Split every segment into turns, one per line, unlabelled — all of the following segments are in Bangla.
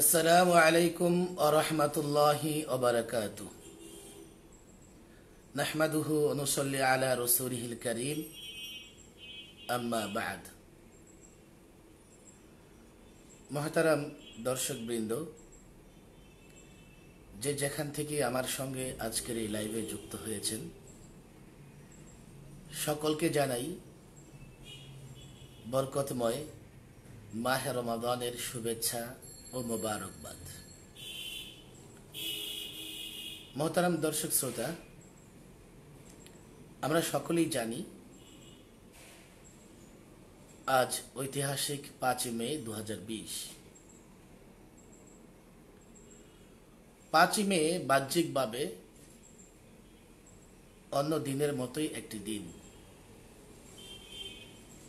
আসসালামু আলাইকুম ওয়া রাহমাতুল্লাহি ওয়া বারাকাতুহু নাহমাদুহু ওয়া নুসাল্লি আলা রাসূলিহিল কারীম আম্মা বা'দ। মুহতারাম দর্শকবৃন্দ, যে যেখান থেকে আমার সঙ্গে আজকের এই লাইভে যুক্ত হয়েছেন সকলকে জানাই বরকতময় মাহে রমাদানের শুভেচ্ছা ও মোবারকবাদ। মোহতারাম দর্শক শ্রোতা, আমরা সকলেই জানি আজ ঐতিহাসিক 5 মে 2020। 5 মে বাহ্যিকভাবে অন্য দিনের মতোই একটি দিন,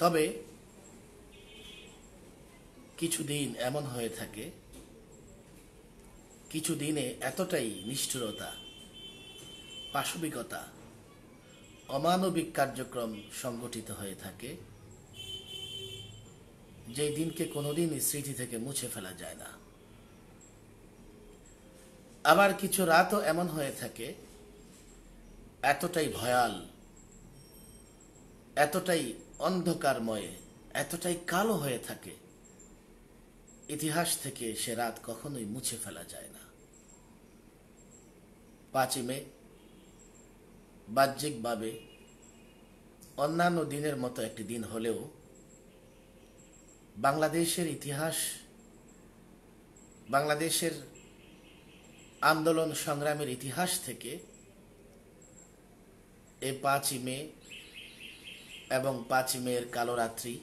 তবে কিছু দিন এমন হয়ে থাকে, কিছু দিনে এতটাই নিষ্ঠুরতা, পাশবিকতা, অমানবিক কার্যক্রম সংগঠিত হয়ে থাকে যে দিনকে কোনোদিন স্মৃতি থেকে মুছে ফেলা যায় না। আবার কিছু রাতও এমন হয়ে থাকে এতটাই ভয়াল, এতটাই অন্ধকারময়, এতটাই কালো হয়ে থাকে, ইতিহাস থেকে সে রাত কখনোই মুছে ফেলা যায় না। 5 মে বাহ্যিকভাবে অন্যান্য দিনের মতো একটি দিন হলেও বাংলাদেশের ইতিহাস, বাংলাদেশের আন্দোলন সংগ্রামের ইতিহাস থেকে এই 5 মে এবং 5 মের কালো রাত্রি,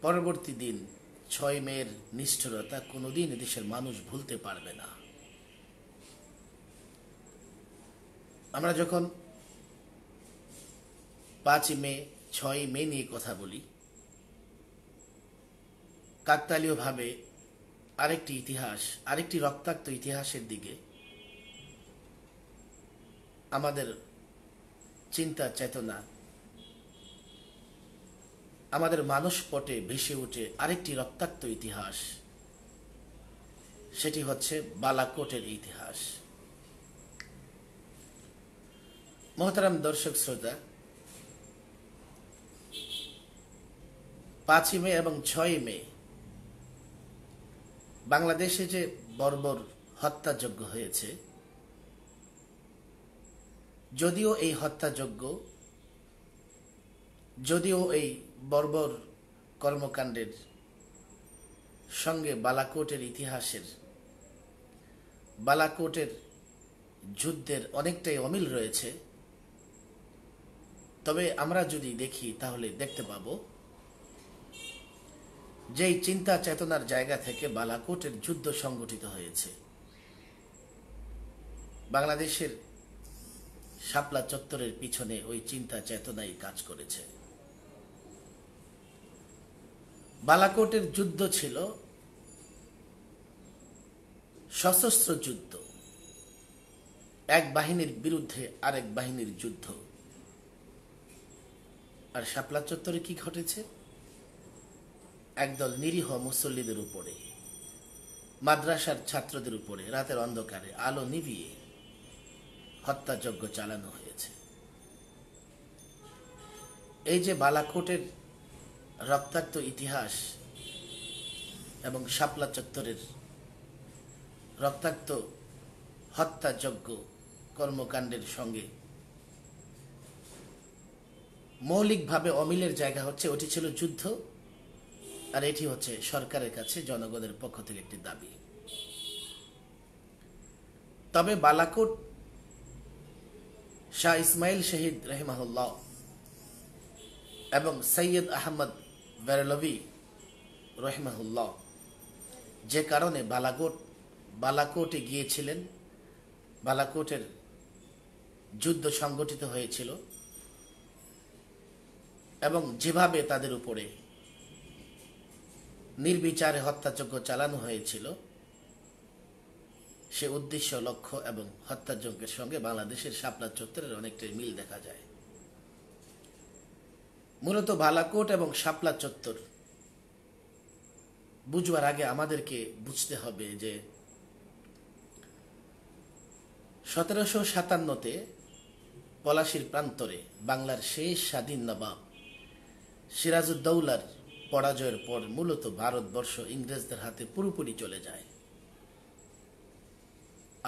পরবর্তী দিন 6 মের নিষ্ঠুরতা কোনোদিন দেশের মানুষ ভুলতে পারবে না। আমরা যখন 5 মে 6 মে নিয়ে কথা বলি, কাকতালীয়ভাবে আরেকটি ইতিহাস, আরেকটি রক্তাক্ত ইতিহাসের দিকে আমাদের চিন্তা চেতনা, আমাদের মানসপটে ভেসে ওঠে আরেকটি রক্তাক্ত ইতিহাস, সেটি হচ্ছে বালাকোটের ইতিহাস। মোহতারাম দর্শক শ্রোতা, 5 মে এবং 6 মে বাংলাদেশে যে বর্বর হত্যাযজ্ঞ হয়েছে, যদিও এই বর্বর কর্মকাণ্ডের সঙ্গে বালাকোটের যুদ্ধের অনেকটাই অমিল রয়েছে, তবে আমরা যদি দেখি তাহলে দেখতে পাবো যেই চিন্তা চেতনার জায়গা থেকে বালাকোটের যুদ্ধ সংগঠিত হয়েছে, বাংলাদেশের শাপলা চত্বরের পিছনে ওই চিন্তা চেতনাই কাজ করেছে। বালাকোটের যুদ্ধ ছিল সশস্ত্র যুদ্ধ, এক বাহিনীর বিরুদ্ধে আরেক বাহিনীর যুদ্ধ। আর শাপলা চত্বরে কি ঘটেছে? একদল নিরীহ মুসল্লিদের উপরে, মাদ্রাসার ছাত্রদের উপরে রাতের অন্ধকারে আলো নিভিয়ে হত্যাযজ্ঞ চালানো হয়েছে। এই যে বালাকোটের রক্তাক্ত ইতিহাস এবং শাপলা চত্বরের রক্তাক্ত হত্যাযজ্ঞ কর্মকাণ্ডের সঙ্গে মৌলিকভাবে অমিলের জায়গা হচ্ছে ওটি ছিল যুদ্ধ, আর এটি হচ্ছে সরকারের কাছে জনগণের পক্ষ থেকে একটি দাবি। তবে বালাকোট শাহ ইসমাইল শহীদ রহিমাহুল্লাহ এবং সৈয়দ আহমদ বেরলভি রহিমাহুল্লাহ যে কারণে বালাকোটে গিয়েছিলেন, বালাকোটের যুদ্ধ সংগঠিত হয়েছিল এবং যেভাবে তাদের উপরে নির্বিচারে হত্যাযজ্ঞ চালানো হয়েছিল, সে উদ্দেশ্য, লক্ষ্য এবং হত্যাযজ্ঞের সঙ্গে বাংলাদেশের শাপলা চত্বরের অনেকটাই মিল দেখা যায়। মূলত বালাকোট এবং শাপলা চত্বর বুঝবার আগে আমাদেরকে বুঝতে হবে যে 1757-তে পলাশির প্রান্তরে বাংলার শেষ স্বাধীন নবাব সিরাজউদ্দৌলার পরাজয়ের পর মূলত ভারতবর্ষ ইংরেজদের হাতে পুরোপুরি চলে যায়।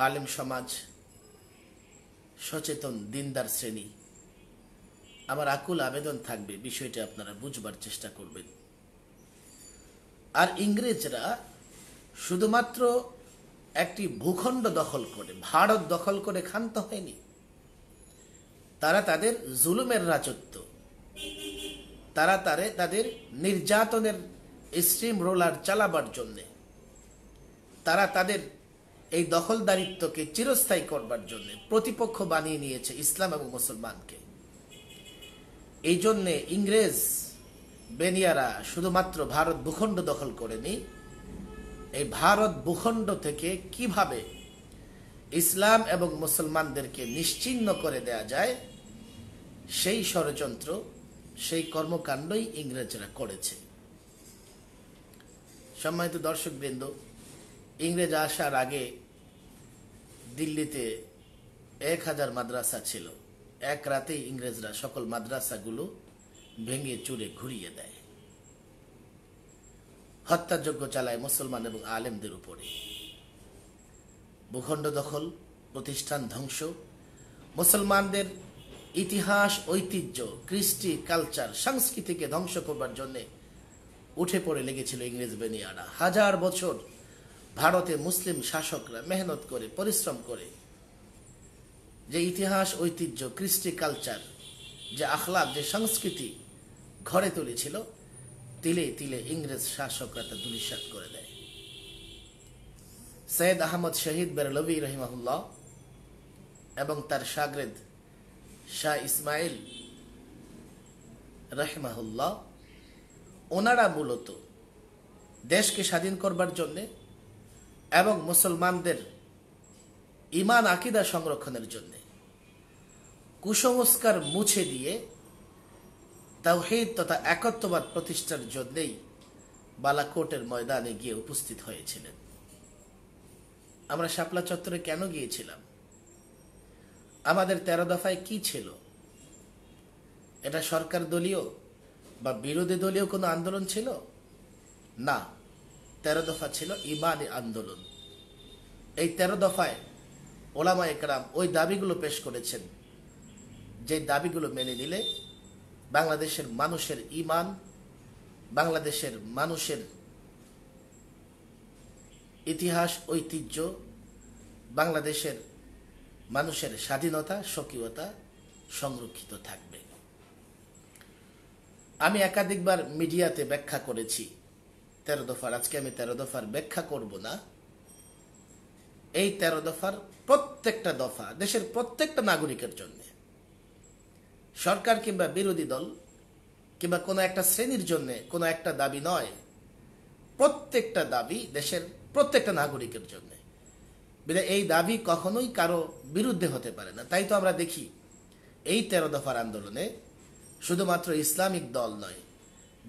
আলেম সমাজ, সচেতন দিনদার শ্রেণী, আমার আকুল আবেদন থাকবে বিষয়টি আপনারা বুঝবার চেষ্টা করবেন। আর ইংরেজরা শুধুমাত্র একটি ভূখণ্ড দখল করে, ভারত দখল করে ক্ষান্ত হয়নি। তারা তাদের জুলুমের রাজত্ব, তারা তাদের নির্যাতনের স্ট্রিম রোলার চালাবার জন্যে, তারা তাদের এই দখলদারিত্বকে চিরস্থায়ী করবার জন্য প্রতিপক্ষ বানিয়ে নিয়েছে ইসলাম এবং মুসলমানকে। এই জন্যে ইংরেজ বেনিয়ারা শুধুমাত্র ভারত ভূখণ্ড দখল করেনি, এই ভারত ভূখণ্ড থেকে কিভাবে ইসলাম এবং মুসলমানদেরকে নিশ্চিহ্ন করে দেয়া যায় সেই ষড়যন্ত্র, সেই কর্মকাণ্ডই ইংরেজরা করেছে। সম্মানিত দর্শকবৃন্দ, ইংরেজ আসার আগে দিল্লিতে 1000 মাদ্রাসা ছিল। এক রাতেই ইংরেজরা সকল মাদ্রাসাগুলো ভেঙে চুরে ঘুরিয়ে দেয়, হত্যাযজ্ঞ চালায় মুসলমান এবং আলেমদের উপরে। ভূখণ্ড দখল, প্রতিষ্ঠান ধ্বংস, মুসলমানদের ইতিহাস, ঐতিহ্য, কৃষ্টি, কালচার, সংস্কৃতিকে ধ্বংস করবার জন্য উঠে পড়ে লেগেছিল ইংরেজ বেনিয়ারা। 1000 বছর ভারতে মুসলিম শাসকরা মেহনত করে, পরিশ্রম করে যে ইতিহাস, ঐতিহ্য, কৃষ্টি, কালচার, যে আখলাক, যে সংস্কৃতি ঘরে তুলেছিল, তিলে তিলে ইংরেজ শাসকরা তা ধূলিসাৎ করে দেয়। সৈয়দ আহমদ শহীদ বেরলভী রহিমাহুল্লাহ এবং তার শাগরেদ শাহ ইসমাইল রহিমাহুল্লাহ, ওনারা মূলত দেশকে স্বাধীন করবার জন্যে এবং মুসলমানদের ইমান আকিদা সংরক্ষণের জন্য কুসংস্কার মুছে দিয়ে তাওহীদ তথা একত্ববাদ প্রতিষ্ঠার জন্যই বালাকোটের ময়দানে গিয়ে উপস্থিত হয়েছিলেন। আমরা শাপলা চত্বরে কেন গিয়েছিলাম? আমাদের 13 দফায় কি ছিল? এটা সরকার দলীয় বা বিরোধী দলীয় কোনো আন্দোলন ছিল না। 13 দফা ছিল ইমানি আন্দোলন। এই 13 দফায় ওলামায়ে কেরাম ওই দাবিগুলো পেশ করেছেন, যে দাবিগুলো মেনে নিলে বাংলাদেশের মানুষের ইমান, বাংলাদেশের মানুষের ইতিহাস, ঐতিহ্য, বাংলাদেশের মানুষের স্বাধীনতা, স্বকীয়তা সংরক্ষিত থাকবে। আমি একাধিকবার মিডিয়াতে ব্যাখ্যা করেছি 13 দফার। আজকে আমি 13 দফার ব্যাখ্যা করব না। এই 13 দফার প্রত্যেকটা দফা দেশের প্রত্যেকটা নাগরিকের জন্য, সরকার কিংবা বিরোধী দল কিংবা কোনো একটা শ্রেণীর জন্য কোনো একটা দাবি নয়। প্রত্যেকটা দাবি দেশের প্রত্যেকটা নাগরিকের জন্য। এই দাবি কখনোই কারো বিরুদ্ধে হতে পারে না। তাই তো আমরা দেখি এই 13 দফার আন্দোলনে শুধুমাত্র ইসলামিক দল নয়,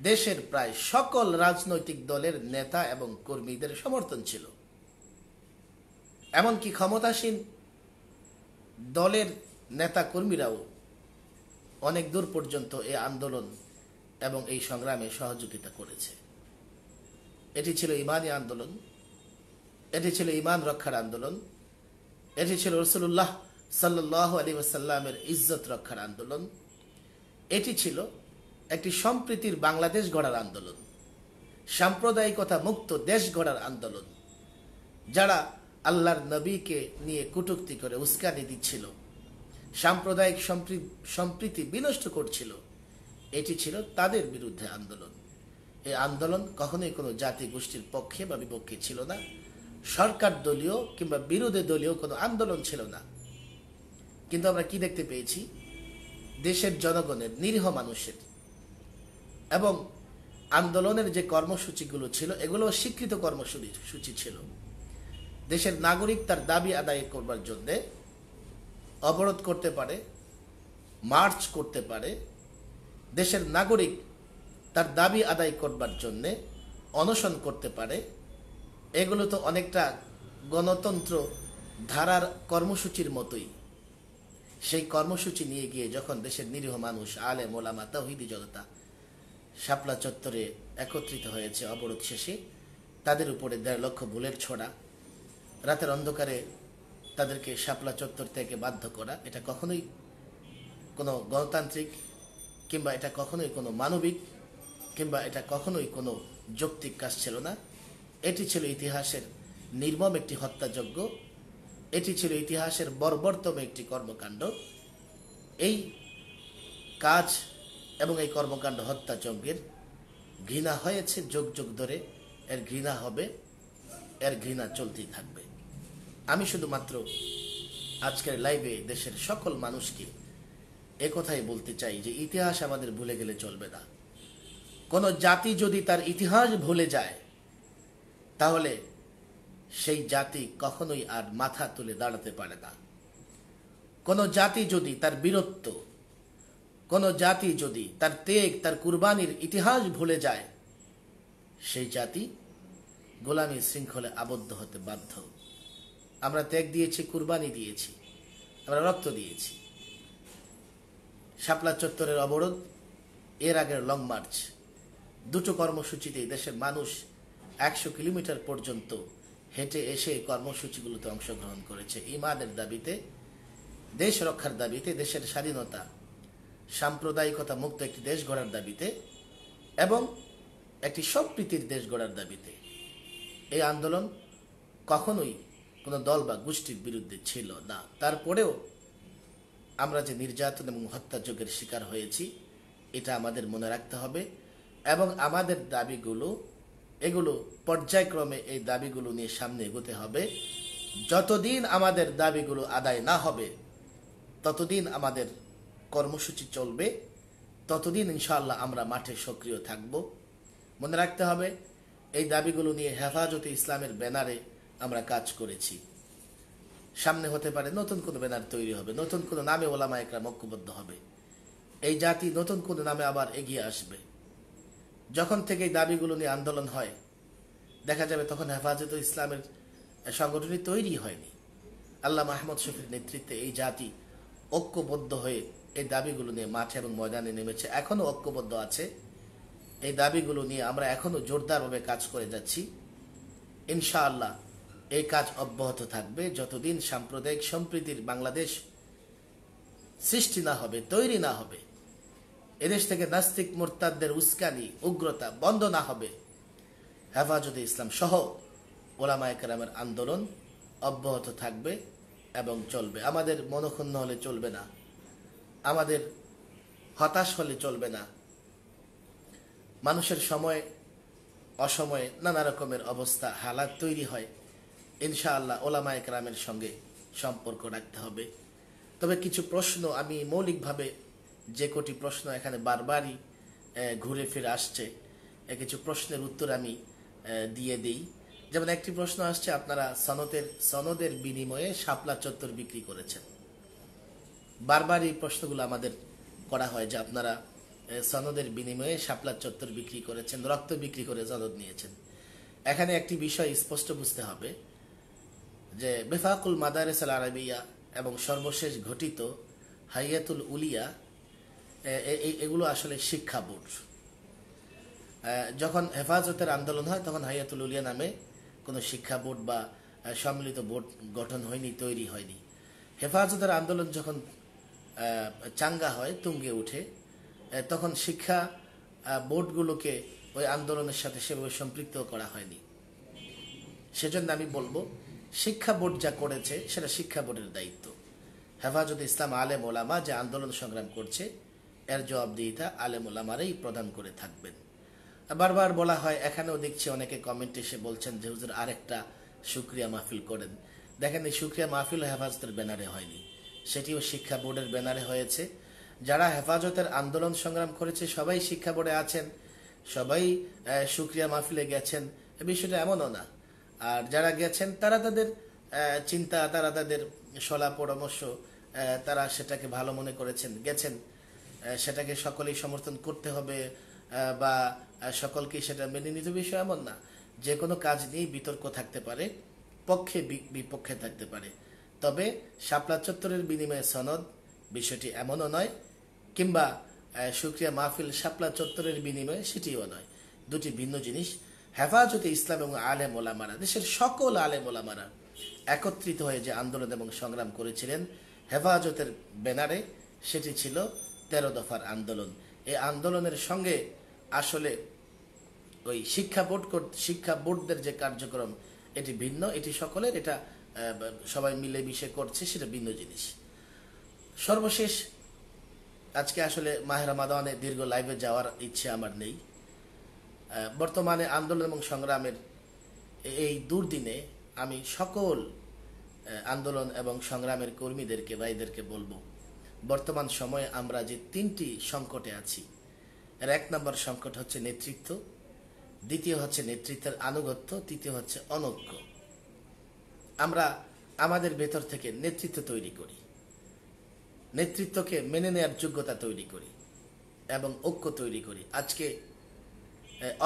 দেশের প্রায় সকল রাজনৈতিক দলের নেতা এবং কর্মীদের সমর্থন ছিল। এমনকি ক্ষমতাসীন দলের নেতা কর্মীরাও অনেক দূর পর্যন্ত এই আন্দোলন এবং এই সংগ্রামে সহযোগিতা করেছে। এটি ছিল ইমানি আন্দোলন, এটি ছিল ইমান রক্ষার আন্দোলন, এটি ছিল রাসূলুল্লাহ সাল্লাল্লাহু আলাইহি ওয়াসাল্লামের ইজ্জত রক্ষার আন্দোলন, এটি ছিল একটি সম্প্রীতির বাংলাদেশ গড়ার আন্দোলন, সাম্প্রদায়িকতা মুক্ত দেশ গড়ার আন্দোলন। যারা আল্লাহর নবীকে নিয়ে কটূক্তি করে উস্কানি দিচ্ছিল, সাম্প্রদায়িক সম্প্রীতি বিনষ্ট করছিল, এটি ছিল তাদের বিরুদ্ধে আন্দোলন। এই আন্দোলন কখনোই কোনো জাতি গোষ্ঠীর পক্ষে বা বিপক্ষে ছিল না। সরকার দলীয় কিংবা বিরোধী দলীয় কোনো আন্দোলন ছিল না। কিন্তু আমরা কি দেখতে পেয়েছি? দেশের জনগণের, নিরীহ মানুষের এবং আন্দোলনের যে কর্মসূচিগুলো ছিল, এগুলো স্বীকৃত কর্মসূচি ছিল। দেশের নাগরিক তার দাবি আদায় করবার জন্যে অবরোধ করতে পারে, মার্চ করতে পারে। দেশের নাগরিক তার দাবি আদায় করবার জন্যে অনশন করতে পারে, এগুলো তো অনেকটা গণতন্ত্র ধারার কর্মসূচির মতোই। সেই কর্মসূচি নিয়ে গিয়ে যখন দেশের নিরীহ মানুষ, আলেম ওলামা, তাওহীদি জনতা শাপলা চত্বরে একত্রিত হয়েছে অবরোধ শেষে, তাদের উপরে 1.5 লক্ষ বুলেট ছোড়া, রাতের অন্ধকারে তাদেরকে শাপলা চত্বর থেকে বাধ্য করা, এটা কখনোই কোনো গণতান্ত্রিক কিংবা এটা কখনোই কোনো মানবিক কিংবা এটা কখনোই কোনো যৌক্তিক কাজ ছিল না। এটি ছিল ইতিহাসের নির্মম একটি হত্যাযজ্ঞ, এটি ছিল ইতিহাসের বর্বরতম একটি কর্মকাণ্ড। এই কাজ এবং এই কর্মকাণ্ড হত্যাযজ্ঞের ঘৃণা হয়েছে যুগ যুগ ধরে, এর ঘৃণা হবে, এর ঘৃণা চলতেই থাকবে। আমি শুধুমাত্র আজকের লাইভে দেশের সকল মানুষকে একথাই বলতে চাই যে ইতিহাস আমাদের ভুলে গেলে চলবে না। কোন জাতি যদি তার ইতিহাস ভুলে যায় তাহলে সেই জাতি কখনোই আর মাথা তুলে দাঁড়াতে পারে না। কোন জাতি যদি তার বীরত্ব, কোন জাতি যদি তার ত্যাগ, তার কুরবানির ইতিহাস ভুলে যায়, সেই জাতি গোলামী শৃঙ্খলে আবদ্ধ হতে বাধ্য। আমরা ত্যাগ দিয়েছি, কুরবানি দিয়েছি, আমরা রক্ত দিয়েছি। শাপলা চত্বরের অবরোধ, এর আগের লং মার্চ, দুটো কর্মসূচিতেই দেশের মানুষ 100 কিলোমিটার পর্যন্ত হেঁটে এসে কর্মসূচিগুলোতে অংশগ্রহণ করেছে ইমানের দাবিতে, দেশ রক্ষার দাবিতে, দেশের স্বাধীনতা, সাম্প্রদায়িকতা মুক্ত একটি দেশ গড়ার দাবিতে এবং একটি সম্প্রীতির দেশ গড়ার দাবিতে। এই আন্দোলন কখনোই কোনো দল বা গোষ্ঠীর বিরুদ্ধে ছিল না। তারপরেও আমরা যে নির্যাতন এবং হত্যাযজ্ঞের শিকার হয়েছি, এটা আমাদের মনে রাখতে হবে এবং আমাদের দাবিগুলো, এগুলো পর্যায়ক্রমে এই দাবিগুলো নিয়ে সামনে এগোতে হবে। যতদিন আমাদের দাবিগুলো আদায় না হবে ততদিন আমাদের কর্মসূচি চলবে, ততদিন ইনশাআল্লাহ আমরা মাঠে সক্রিয় থাকব। মনে রাখতে হবে এই দাবিগুলো নিয়ে হেফাজতে ইসলামের ব্যানারে আমরা কাজ করেছি। সামনে হতে পারে নতুন কোনো ব্যানার তৈরি হবে, নতুন কোনো নামে ওলামা একরাম ঐক্যবদ্ধ হবে, এই জাতি নতুন কোনো নামে আবার এগিয়ে আসবে। যখন থেকে এই দাবিগুলো নিয়ে আন্দোলন হয় দেখা যাবে তখন হেফাজতে ইসলামের সংগঠনই তৈরি হয়নি। আল্লামা আহমদ শফীর নেতৃত্বে এই জাতি ঐক্যবদ্ধ হয়ে এই দাবিগুলো নিয়ে মাঠে এবং ময়দানে নেমেছে, এখনো ঐক্যবদ্ধ আছে। এই দাবিগুলো নিয়ে আমরা এখনো জোরদারভাবে কাজ করে যাচ্ছি। ইনশাআল্লাহ এই কাজ অব্যাহত থাকবে যতদিন সাম্প্রদায়িক সম্প্রীতির বাংলাদেশ সৃষ্টি না হবে, তৈরি না হবে, এদেশ থেকে নাস্তিক মোরতাদদের উস্কানি, উগ্রতা বন্ধ না হবে, হেফাজতে ইসলাম সহ ওলামায়ে কেরামের আন্দোলন অব্যাহত থাকবে এবং চলবে। আমাদের মনক্ষুণ্ণ হলে চলবে না, আমাদের হতাশ হলে চলবে না। মানুষের সময় অসময়ে নানা রকমের অবস্থা, হালাত তৈরি হয়। ইনশাআল্লাহ ওলামায়ে কেরামের সঙ্গে সম্পর্ক রাখতে হবে। তবে কিছু প্রশ্ন, আমি মৌলিকভাবে যে কটি প্রশ্ন এখানে বারবারই ঘুরে ফিরে আসছে, কিছু প্রশ্নের উত্তর আমি দিয়ে দিই। যেমন একটি প্রশ্ন আসছে, আপনারা সনদের বিনিময়ে শাপলা চত্বর বিক্রি করেছেন। বারবার এই প্রশ্নগুলো আমাদের করা হয় যে আপনারা সনদের বিনিময়ে শাপলা চত্বর বিক্রি করেছেন, রক্ত বিক্রি করে সনদ নিয়েছেন। এখানে একটি বিষয় স্পষ্ট বুঝতে হবে যে বেফাকুল মাদারিস আল আরাবিয়া এবং সর্বশেষ ঘটিত হাইয়াতুল উলিয়া, এগুলো আসলে শিক্ষা বোর্ড। যখন হেফাজতের আন্দোলন হয় তখন হাইয়াতুল উলিয়া নামে কোনো শিক্ষা বোর্ড বা সম্মিলিত বোর্ড গঠন হয়নি, তৈরি হয়নি। হেফাজতের আন্দোলন যখন চাঙ্গা হয়, তুঙ্গে উঠে, তখন শিক্ষা বোর্ডগুলোকে ওই আন্দোলনের সাথে সেভাবে সম্পৃক্ত করা হয়নি। সেজন্য আমি বলবো শিক্ষা বোর্ড যা করেছে সেটা শিক্ষা বোর্ডের দায়িত্ব। হেফাজতে ইসলাম আলেম ওলামা যে আন্দোলন সংগ্রাম করছে এর জবাবদিহিতা আলেম ওলামারাই প্রদান করে থাকবেন। বারবার বলা হয়, এখানেও দেখছি অনেকে কমেন্ট এসে বলছেন যে হুজুর আরেকটা শুকরিয়া মাহফিল করেন। দেখেন, এই শুকরিয়া মাহফিল হেফাজতের ব্যানারে হয়নি, সেটিও শিক্ষা বোর্ডের ব্যানারে হয়েছে। যারা হেফাজতের আন্দোলন সংগ্রাম করেছে সবাই শিক্ষা বোর্ডে আছেন, সবাই শুকরিয়া মাহফিলে গেছেন, বিষয়টা এমনও না। আর যারা গেছেন তারা তাদের চিন্তা, তারা তাদের সলা পরামর্শ, তারা সেটাকে ভালো মনে করেছেন, গেছেন। সেটাকে সকলেই সমর্থন করতে হবে বা সকলকে সেটা মেনে নিতে বিষয় এমন না। যে কোনো কাজ নিয়ে বিতর্ক থাকতে পারে, পক্ষে বিপক্ষে থাকতে পারে। তবে শাপলা চত্বরের বিনিময়ে সনদ বিষয়টি এমনও নয়, কিংবা শুকরিয়া মাহফিল শাপলা চত্বরের বিনিময়ে সেটিও নয়, দুটি ভিন্ন জিনিস। হেফাজতে ইসলাম এবং আলেম ওলামারা, দেশের সকল আলেম ওলামারা একত্রিত হয়ে যে আন্দোলন এবং সংগ্রাম করেছিলেন হেফাজতের ব্যানারে, সেটি ছিল 13 দফার আন্দোলন। এই আন্দোলনের সঙ্গে আসলে ওই শিক্ষা বোর্ডদের যে কার্যক্রম এটি ভিন্ন, এটি সকলের, এটা সবাই মিলে মিশে করছে, সেটা ভিন্ন জিনিস। সর্বশেষ, আজকে আসলে মাহে রমাদানে দীর্ঘ লাইভে যাওয়ার ইচ্ছে আমার নেই। বর্তমানে আন্দোলন এবং সংগ্রামের এই দুর্দিনে আমি সকল আন্দোলন এবং সংগ্রামের কর্মীদেরকে, ভাইদেরকে বলবো, বর্তমান সময়ে আমরা যে 3টি সংকটে আছি, এর 1 নম্বর সংকট হচ্ছে নেতৃত্ব, দ্বিতীয় হচ্ছে নেতৃত্বের আনুগত্য, তৃতীয় হচ্ছে অনৈক্য। আমরা আমাদের ভেতর থেকে নেতৃত্ব তৈরি করি, নেতৃত্বকে মেনে নেওয়ার যোগ্যতা তৈরি করি এবং ঐক্য তৈরি করি। আজকে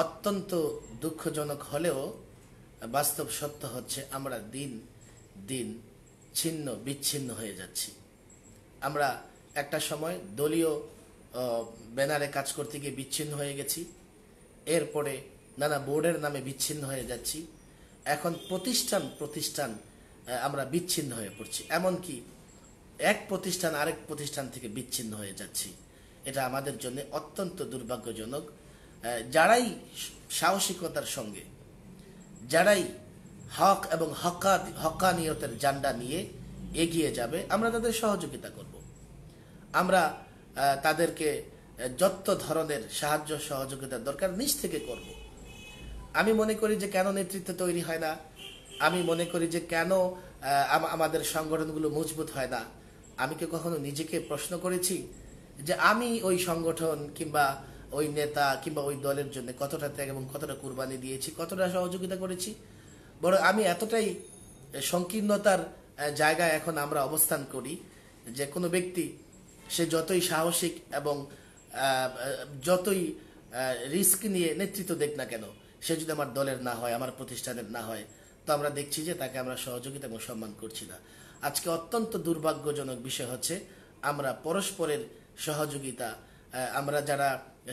অত্যন্ত দুঃখজনক হলেও বাস্তব সত্য হচ্ছে আমরা দিন দিন ছিন্ন বিচ্ছিন্ন হয়ে যাচ্ছি। আমরা একটা সময় দলীয় ব্যানারে কাজ করতে গিয়ে বিচ্ছিন্ন হয়ে গেছি, এরপরে নানা বোর্ডের নামে বিচ্ছিন্ন হয়ে যাচ্ছি, এখন প্রতিষ্ঠান আমরা বিচ্ছিন্ন হয়ে পড়ছি, এমনকি এক প্রতিষ্ঠান আরেক প্রতিষ্ঠান থেকে বিচ্ছিন্ন হয়ে যাচ্ছি। এটা আমাদের জন্য অত্যন্ত দুর্ভাগ্যজনক। যারাই সাহসিকতার সঙ্গে, যারাই হক এবং হকানিয়তের জান্ডা নিয়ে এগিয়ে যাবে, আমরা তাদের সহযোগিতা করব। আমরা তাদেরকে যত ধরনের সাহায্য সহযোগিতার দরকার নিজ থেকে করব। আমি মনে করি যে কেন নেতৃত্ব তৈরি হয় না, আমি মনে করি যে কেন আমাদের সংগঠনগুলো মজবুত হয় না, আমি কি কখনো নিজেকে প্রশ্ন করেছি যে আমি ওই সংগঠন কিংবা ওই নেতা কিংবা ওই দলের জন্য কতটা ত্যাগ এবং কতটা কুরবানি দিয়েছি, কতটা সহযোগিতা করেছি? বড় আমি এতটাই সংকীর্ণতার জায়গায় এখন আমরা অবস্থান করি যে কোনো ব্যক্তি সে যতই সাহসিক এবং যতই রিস্ক নিয়ে নেতৃত্ব দেখ না কেন, সে যদি আমার দলের না হয়, আমার প্রতিষ্ঠানের না হয়, তো আমরা দেখছি যে তাকে আমরা সহযোগিতা এবং সম্মান করছি না। আজকে অত্যন্ত দুর্ভাগ্যজনক বিষয় হচ্ছে আমরা পরস্পরের সহযোগিতা, আমরা যারা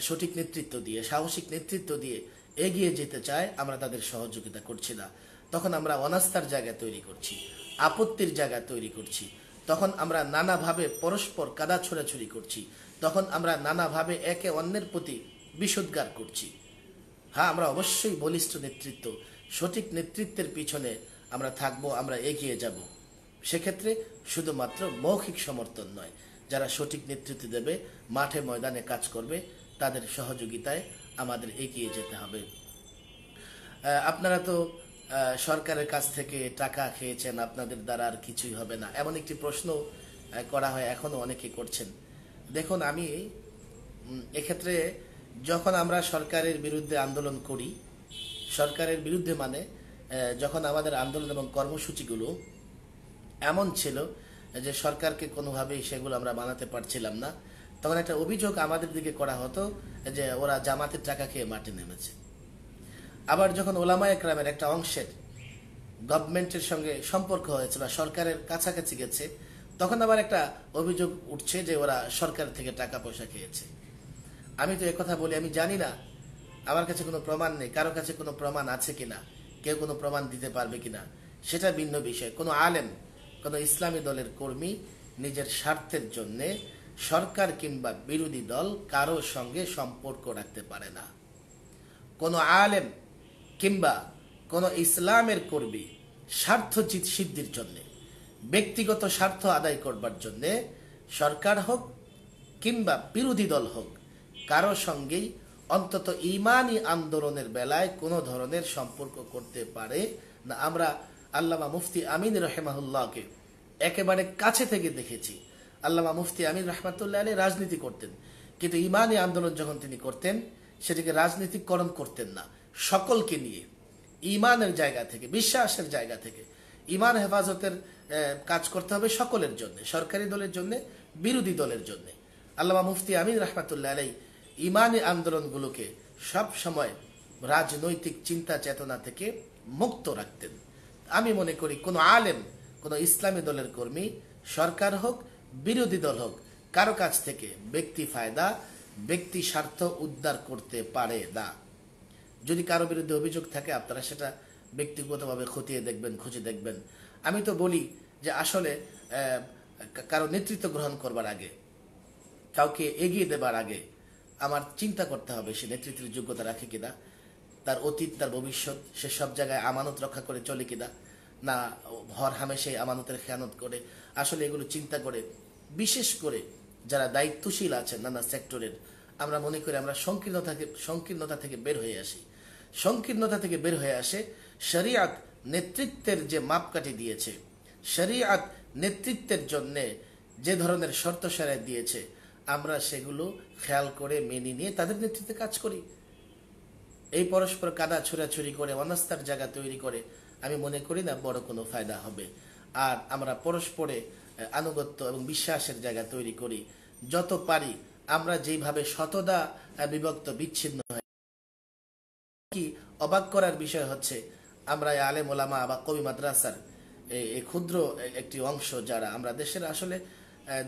সঠিক নেতৃত্ব দিয়ে, সাহসিক নেতৃত্ব দিয়ে এগিয়ে যেতে চায়, আমরা তাদের সহযোগিতা করছি না। তখন আমরা অনাস্থার জায়গা তৈরি করছি, আপত্তির জায়গা তৈরি করছি, তখন আমরা নানাভাবে পরস্পর কাদা ছোড়াছুড়ি করছি, তখন আমরা নানাভাবে একে অন্যের প্রতি বিষোদ্গার করছি। হ্যাঁ, আমরা অবশ্যই বলিষ্ঠ নেতৃত্ব, সঠিক নেতৃত্বের পিছনে আমরা থাকবো, আমরা এগিয়ে যাব। সেক্ষেত্রে শুধুমাত্র মৌখিক সমর্থন নয়, যারা সঠিক নেতৃত্ব দেবে, মাঠে ময়দানে কাজ করবে, তাদের সহযোগিতায় আমাদের এগিয়ে যেতে হবে। আপনারা তো সরকারের কাছ থেকে টাকা খেয়েছেন, আপনাদের দ্বারা আর কিছুই হবে না, এমন একটি প্রশ্ন করা হয়, এখনো অনেকে করছেন। দেখুন, আমি এক্ষেত্রে যখন আমরা সরকারের বিরুদ্ধে আন্দোলন করি, সরকারের বিরুদ্ধে মানে যখন আমাদের আন্দোলন এবং কর্মসূচিগুলো এমন ছিল যে সরকারকে কোনোভাবেই সেগুলো আমরা বানাতে পারছিলাম না, তখন একটা অভিযোগ আমাদের দিকে করা হতো যে ওরা জামাতের টাকা খেয়ে মাঠে নেমেছে। আবার যখন ওলামায়ে কেরামের একটা অংশের গভর্নমেন্টের সঙ্গে সম্পর্ক হয়েছে বা সরকারের কাছাকাছি গেছে, তখন আবার একটা অভিযোগ উঠছে যে ওরা সরকার থেকে টাকা পয়সা খেয়েছে। আমি তো একথা বলি, আমি জানি না, আমার কাছে কোনো প্রমাণ নেই, কারো কাছে কোনো প্রমাণ আছে কিনা, কেউ কোনো প্রমাণ দিতে পারবে কিনা, সেটা ভিন্ন বিষয়। কোনো আলেম, কোনো ইসলামী দলের কর্মী নিজের স্বার্থের জন্যে সরকার কিংবা বিরোধী দল কারো সঙ্গে সম্পর্ক রাখতে পারে না। কোনো আলেম কিংবা কোনো ইসলামের কর্মী স্বার্থ সিদ্ধির জন্যে, ব্যক্তিগত স্বার্থ আদায় করবার জন্যে, সরকার হোক কিংবা বিরোধী দল হোক, কারো সঙ্গেই অন্তত ইমানি আন্দোলনের বেলায় কোনো ধরনের সম্পর্ক করতে পারে না। আমরা আল্লামা মুফতি আমিন রহমাহুল্লাহকে একেবারে কাছে থেকে দেখেছি। আল্লামা মুফতি আমিন রহমাতুল্লাহ আলী রাজনীতি করতেন, কিন্তু ইমানি আন্দোলন যখন তিনি করতেন, সেটিকে রাজনীতিকরণ করতেন না, সকলকে নিয়ে ইমানের জায়গা থেকে, বিশ্বাসের জায়গা থেকে ইমান হেফাজতের কাজ করতে হবে সকলের জন্য, সরকারি দলের জন্য, বিরোধী দলের জন্য। আল্লামা মুফতি আমিন রহমাতুল্লাহ আলী ইমানি আন্দোলনগুলোকে সব সময় রাজনৈতিক চিন্তা চেতনা থেকে মুক্ত রাখতেন। আমি মনে করি কোনো আলেম, কোনো ইসলামী দলের কর্মী, সরকার হোক বিরোধী দল হোক, কারো কাছ থেকে ব্যক্তি ফায়দা, ব্যক্তি স্বার্থ উদ্ধার করতে পারে না। যদি কারো বিরুদ্ধে অভিযোগ থাকে আপনারা সেটা ব্যক্তিগতভাবে খতিয়ে দেখবেন, খুঁজে দেখবেন। আমি তো বলি যে আসলে কারো নেতৃত্ব গ্রহণ করবার আগে, কাউকে এগিয়ে দেবার আগে আমার চিন্তা করতে হবে সে নেতৃত্বের যোগ্যতা রাখে কিনা, তার অতীত, তার ভবিষ্যৎ, সে সব জায়গায় আমানত রক্ষা করে চলে কিনা, না হর হামেশাই আমানতের খেয়ানত করে। আসলে এগুলো চিন্তা করে, বিশেষ করে যারা দায়িত্বশীল আছেন নানা সেক্টরের, আমরা মনে করি আমরা সংকীর্ণতা থেকে বের হয়ে আসি। সংকীর্ণতা থেকে বের হয়ে আসে শরিয়াত নেতৃত্বের যে মাপকাঠি দিয়েছে, শরিয়াত নেতৃত্বের জন্য যে ধরনের শর্ত সারাই দিয়েছে, আমরা সেগুলো খেয়াল করে মেনে নিয়ে তাদের নেতৃত্বে কাজ করি। এই পরস্পর কাদা ছোড়াছুরি করে অনাস্থার জায়গা তৈরি করে আমি মনে করি না বড় কোনো ফায়দা হবে। আর আমরা পরস্পরে আনুগত্য এবং বিশ্বাসের জায়গা তৈরি করি যত পারি। আমরা যেইভাবে শতদা বিভক্ত বিচ্ছিন্ন হয়, কি অবাক করার বিষয় হচ্ছে আমরা আলেম ওলামা বা কবি মাদ্রাসার এই ক্ষুদ্র একটি অংশ, যারা আমরা দেশের আসলে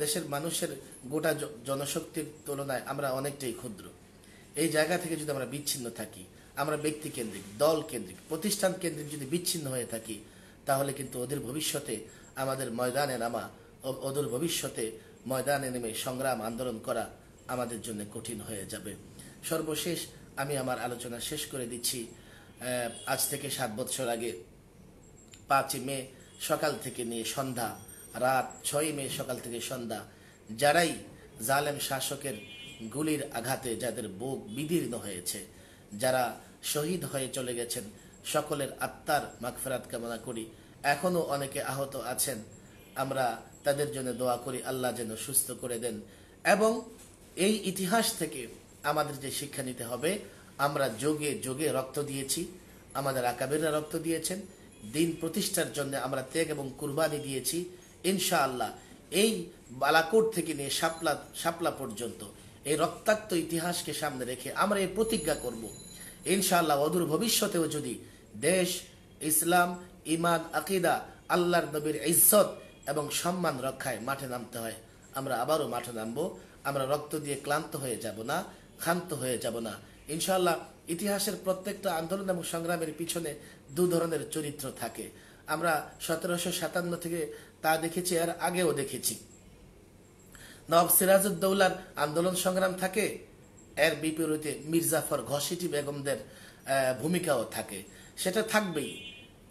দেশের মানুষের গোটা জনশক্তির তুলনায় আমরা অনেকটাই ক্ষুদ্র। এই জায়গা থেকে যদি আমরা বিচ্ছিন্ন থাকি, আমরা ব্যক্তি কেন্দ্রিক, দল কেন্দ্রিক, প্রতিষ্ঠান কেন্দ্রিক যদি বিচ্ছিন্ন হয়ে থাকি, তাহলে কিন্তু ওদের ভবিষ্যতে আমাদের ময়দানে নামা, ওদের ভবিষ্যতে ময়দানে নেমে সংগ্রাম আন্দোলন করা আমাদের জন্য কঠিন হয়ে যাবে। সর্বশেষ আমি আমার আলোচনা শেষ করে দিচ্ছি। আজ থেকে 7 বছর আগে 5 মে সকাল থেকে নিয়ে সন্ধ্যা, রাত 6 মে সকাল থেকে সন্ধ্যা, যারাই জালেম শাসকের গুলির আঘাতে যাদের বুক বিদীর্ণ হয়েছে, যারা শহীদ হয়ে চলে গেছেন, সকলের আত্মার মাগফিরাত কামনা করি। এখনো অনেকে আহত আছেন, আমরা তাদের জন্য দোয়া করি আল্লাহ যেন সুস্থ করে দেন। এবং এই ইতিহাস থেকে আমাদের যে শিক্ষা নিতে হবে, আমরা যোগে যোগে রক্ত দিয়েছি, আমাদের আকাবেররা রক্ত দিয়েছেন, দিন প্রতিষ্ঠার জন্য আমরা ত্যাগ এবং কুরবানি দিয়েছি। ইনশাআল্লাহ এই বালাকোট থেকে নিয়ে শাপলা পর্যন্ত এই রক্তাক্ত ইতিহাসকে সামনে রেখে আমরা এই প্রতিজ্ঞা করব, ইনশাআল্লাহ অদূর ভবিষ্যতেও যদি দেশ, ইসলাম, ইমান, আকিদা, আল্লাহর নবীর ইজ্জত এবং সম্মান রক্ষায় মাঠে নামতে হয়, আমরা আবারও মাঠে নামবো। আমরা রক্ত দিয়ে ক্লান্ত হয়ে যাব না, ক্ষান্ত হয়ে যাব না। ইনশাআল্লাহ ইতিহাসের প্রত্যেকটা আন্দোলন এবং সংগ্রামের পিছনে 2 ধরনের চরিত্র থাকে। আমরা 1757 থেকে তা দেখেছি, আর আগেও দেখেছি। নবাব সিরাজউদ্দৌলার আন্দোলন সংগ্রাম থাকে, এর বিপরীতে মির্জাফর ঘসিটি বেগমদের ভূমিকাও থাকে, সেটা থাকবেই।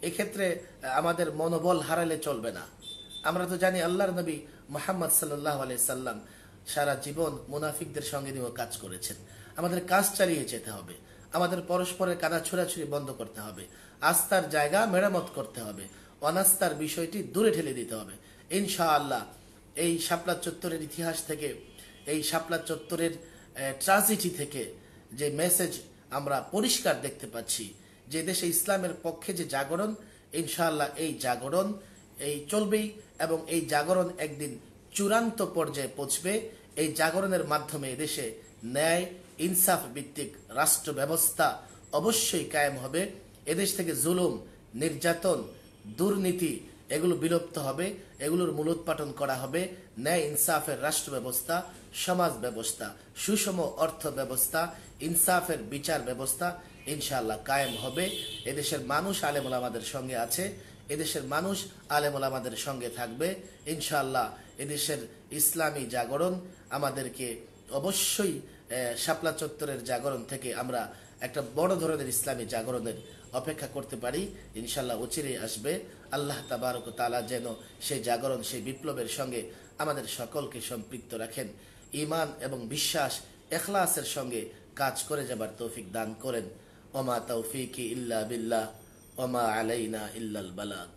এক্ষেত্রে আমাদের মনোবল হারালে চলবে না। আমরা তো জানি আল্লাহর নবী মুহাম্মদ সাল্লাল্লাহু আলাইহি সাল্লাম সারা জীবন মুনাফিকদের সঙ্গে নিয়েও কাজ করেছেন। আমাদের কাজ চালিয়ে যেতে হবে, আমাদের পরস্পরের কাদা ছোড়াছুড়ি বন্ধ করতে হবে, আস্থার জায়গা মেরামত করতে হবে, অনাস্থার বিষয়টি দূরে ঠেলে দিতে হবে। ইনশাআল্লাহ এই শাপলা চত্বরের ইতিহাস থেকে, এই শাপলা চত্বরের ট্রাজেডি থেকে যে মেসেজ আমরা পরিষ্কার দেখতে পাচ্ছি, যে দেশে ইসলামের পক্ষে যে জাগরণ, ইনশাআল্লাহ এই জাগরণ এই চলবেই এবং এই জাগরণ একদিন চূড়ান্ত পর্যায়ে পৌঁছবে। এই জাগরণের মাধ্যমে দেশে ন্যায় ইনসাফ ভিত্তিক রাষ্ট্র ব্যবস্থা অবশ্যই কায়েম হবে। এদেশ থেকে জুলুম, নির্যাতন, দুর্নীতি এগুলো বিলুপ্ত হবে, এগুলোর মূলোৎপাটন করা হবে। ন্যায় ইনসাফের রাষ্ট্র ব্যবস্থা, সমাজ ব্যবস্থা, সুষম অর্থ ব্যবস্থা, ইনসাফের বিচার ব্যবস্থা ইনশাআল্লাহ কায়েম হবে। এদেশের মানুষ আলেম ওলামাদের সঙ্গে আছে, এদেশের মানুষ আলেম ওলামাদের সঙ্গে থাকবে ইনশাআল্লাহ। এদেশের ইসলামী জাগরণ আমাদেরকে অবশ্যই শাপলা চত্বরের জাগরণ থেকে আমরা একটা বড় ধরনের ইসলামী জাগরণের অপেক্ষা করতে পারি। ইনশাআল্লাহ অচিরেই আসবে। আল্লাহ তাবারক ওয়া তাআলা যেন সেই জাগরণ, সেই বিপ্লবের সঙ্গে আমাদের সকলকে সম্পৃক্ত রাখেন, ঈমান এবং বিশ্বাস, ইখলাসের সঙ্গে কাজ করে যাবার তৌফিক দান করেন। ওমা তাওফীকি ইল্লা বিল্লাহ ওমা আলাইনা ইল্লাল বালাগ।